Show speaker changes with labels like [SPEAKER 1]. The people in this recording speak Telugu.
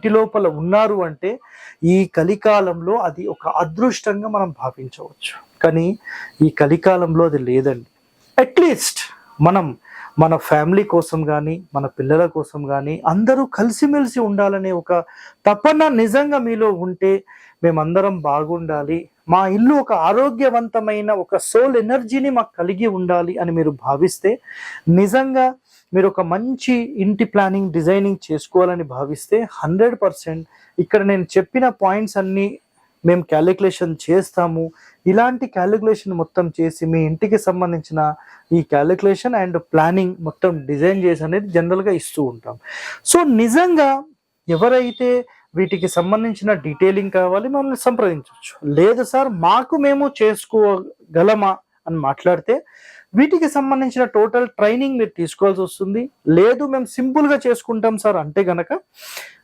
[SPEAKER 1] ఇంటి లోపల ఉన్నారు అంటే ఈ కలికాలంలో అది ఒక అదృష్టంగా మనం భావించవచ్చు. కానీ ఈ కలికాలంలో అది లేదండి. అట్లీస్ట్ మనం మన ఫ్యామిలీ కోసం కానీ మన పిల్లల కోసం కానీ అందరూ కలిసిమెలిసి ఉండాలనే ఒక తపన నిజంగా మీలో ఉంటే, మేమందరం బాగుండాలి, మా ఇల్లు ఒక ఆరోగ్యవంతమైన ఒక సోల్ ఎనర్జీని మాకు కలిగి ఉండాలి అని మీరు భావిస్తే, నిజంగా మీరు ఒక మంచి ఇంటి ప్లానింగ్ డిజైనింగ్ చేసుకోవాలని భావిస్తే 100% ఇక్కడ నేను చెప్పిన పాయింట్స్ అన్నీ మేము క్యాలిక్యులేషన్ చేస్తాము. ఇలాంటి క్యాలిక్యులేషన్ మొత్తం చేసి మీ ఇంటికి సంబంధించిన ఈ క్యాలిక్యులేషన్ అండ్ ప్లానింగ్ మొత్తం డిజైన్ చేసి అనేది జనరల్గా ఇస్తూ ఉంటాం. సో నిజంగా ఎవరైతే వీటికి సంబంధించిన డీటెయిలింగ్ కావాలి మమ్మల్ని సంప్రదించవచ్చు. లేదు సార్ మేము చేసుకోగలమా అని మాట్లాడితే వీటికి సంబంధించిన టోటల్ ట్రైనింగ్ మీరు తీసుకోవాల్సి వస్తుంది. లేదు మేము సింపుల్గా చేసుకుంటాం సార్ అంటే గనక